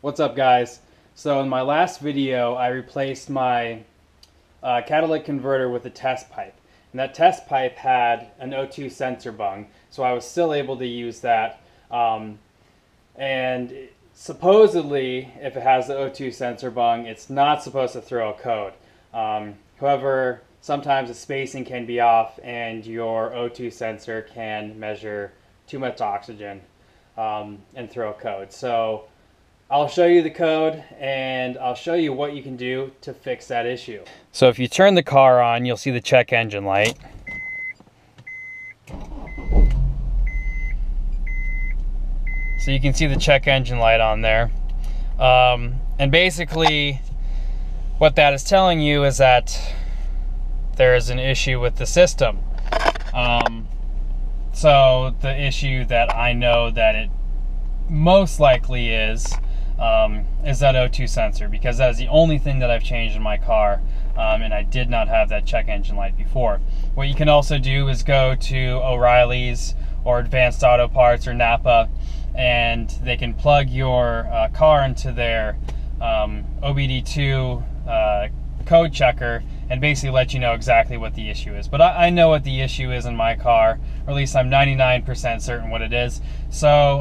What's up, guys? So in my last video I replaced my catalytic converter with a test pipe, and that test pipe had an O2 sensor bung, so I was still able to use that, and supposedly if it has the O2 sensor bung it's not supposed to throw a code. However, sometimes the spacing can be off and your O2 sensor can measure too much oxygen and throw a code. So I'll show you the code and I'll show you what you can do to fix that issue. So if you turn the car on, you'll see the check engine light. So you can see the check engine light on there. And basically what that is telling you is that there is an issue with the system. So the issue that I know that it most likely is that O2 sensor, because that is the only thing that I've changed in my car, and I did not have that check engine light before. What you can also do is go to O'Reilly's or Advanced Auto Parts or Napa, and they can plug your car into their OBD2 code checker and basically let you know exactly what the issue is. But I know what the issue is in my car, or at least I'm 99% certain what it is. So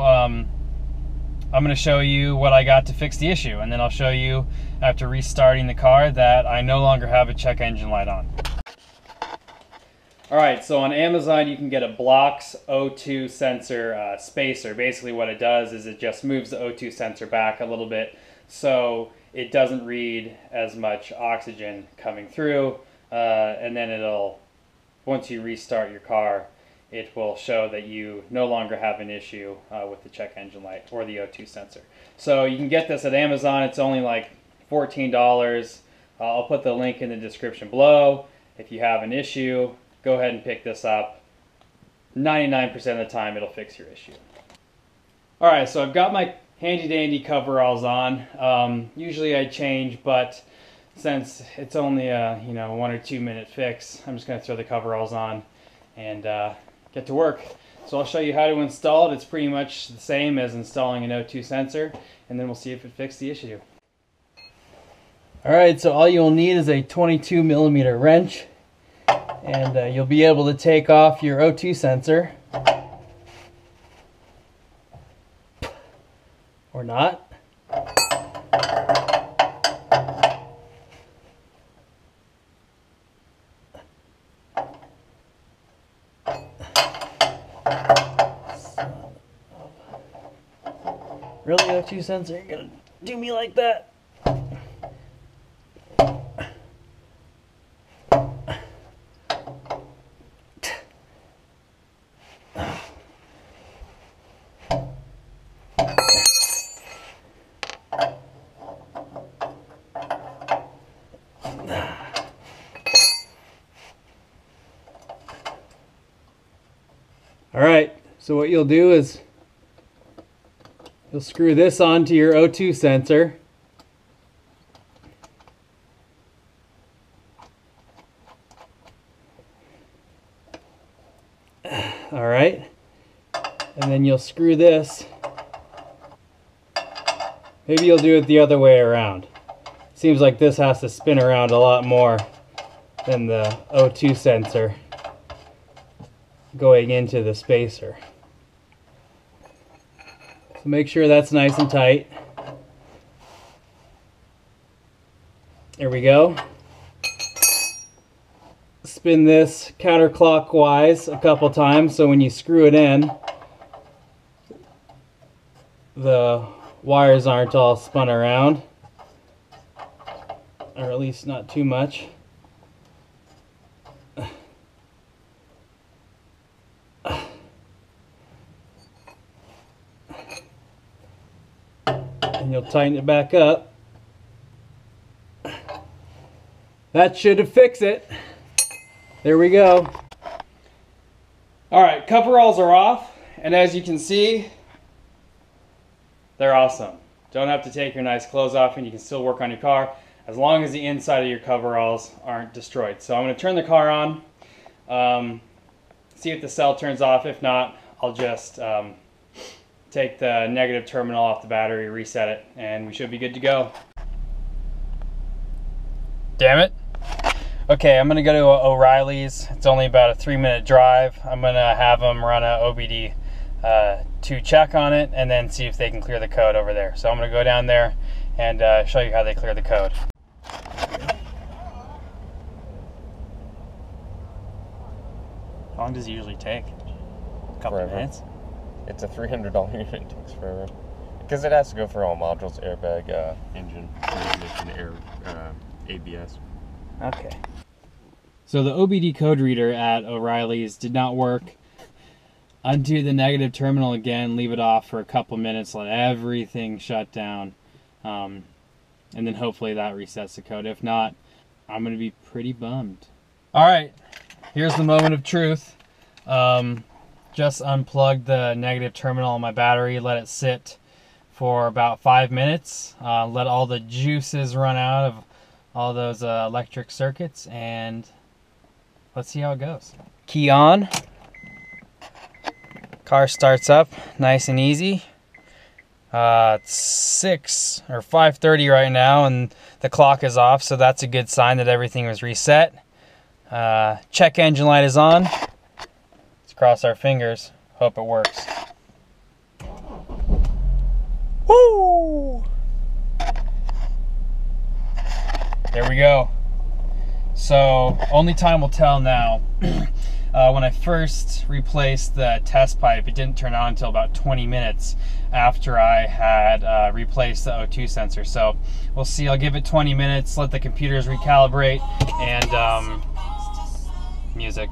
I'm going to show you what I got to fix the issue, and then I'll show you after restarting the car that I no longer have a check engine light on. Alright, so on Amazon you can get a Blox O2 sensor spacer. Basically what it does is it just moves the O2 sensor back a little bit so it doesn't read as much oxygen coming through, and then it'll, once you restart your car, it will show that you no longer have an issue with the check engine light or the O2 sensor. So you can get this at Amazon. It's only like $14. I'll put the link in the description below. If you have an issue, go ahead and pick this up. 99% of the time it'll fix your issue. Alright, so I've got my handy dandy coveralls on. Usually I change, but since it's only a 1 or 2 minute fix, I'm just going to throw the coveralls on and get to work. So I'll show you how to install it. It's pretty much the same as installing an O2 sensor, and then we'll see if it fixed the issue. Alright, so all you'll need is a 22mm wrench, and you'll be able to take off your O2 sensor. Or not. Really, O2 sensor, you're gonna do me like that? Alright, so what you'll do is you'll screw this onto your O2 sensor. Alright, and then you'll screw this. Maybe you'll do it the other way around. Seems like this has to spin around a lot more than the O2 sensor going into the spacer. So make sure that's nice and tight. There we go. Spin this counterclockwise a couple times so when you screw it in, the wires aren't all spun around, or at least not too much. And you'll tighten it back up. That should fix it. There we go. Alright, coveralls are off, and as you can see, they're awesome. Don't have to take your nice clothes off, and you can still work on your car as long as the inside of your coveralls aren't destroyed. So I'm going to turn the car on, see if the cell turns off. If not, I'll just take the negative terminal off the battery, reset it, and we should be good to go. Damn it. Okay, I'm gonna go to O'Reilly's. It's only about a 3-minute drive. I'm gonna have them run a OBD to check on it and then see if they can clear the code over there. So I'm gonna go down there and show you how they clear the code. How long does it usually take? A couple of minutes? It's a $300 unit. It takes forever. Because it has to go for all modules, airbag, engine, transmission, air, ABS. Okay. So the OBD code reader at O'Reilly's did not work. Undo the negative terminal again, leave it off for a couple minutes, let everything shut down. And then hopefully that resets the code. If not, I'm going to be pretty bummed. Alright, here's the moment of truth. Just unplugged the negative terminal on my battery, let it sit for about 5 minutes, let all the juices run out of all those electric circuits, and let's see how it goes. Key on. Car starts up nice and easy. It's 6 or 5:30 right now and the clock is off, so that's a good sign that everything was reset. Check engine light is on. Let's cross our fingers. Hope it works. Woo! There we go. So only time will tell now. When I first replaced the test pipe, it didn't turn on until about 20 minutes after I had replaced the O2 sensor. So we'll see. I'll give it 20 minutes, let the computers recalibrate, and music.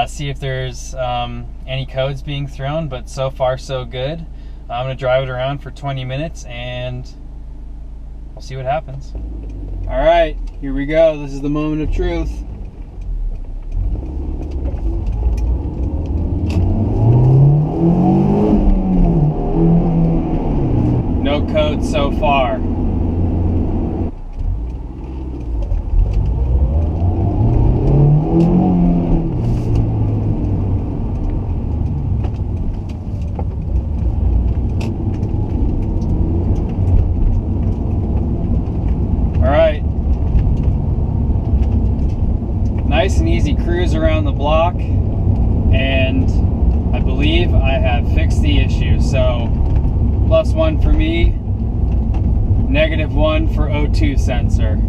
See if there's any codes being thrown, but so far so good. I'm going to drive it around for 20 minutes and we'll see what happens. All right, here we go. This is the moment of truth. No code so far. Alright. Nice and easy cruise around the block, and I believe I have fixed the issue. So +1 for me, -1 for O2 sensor.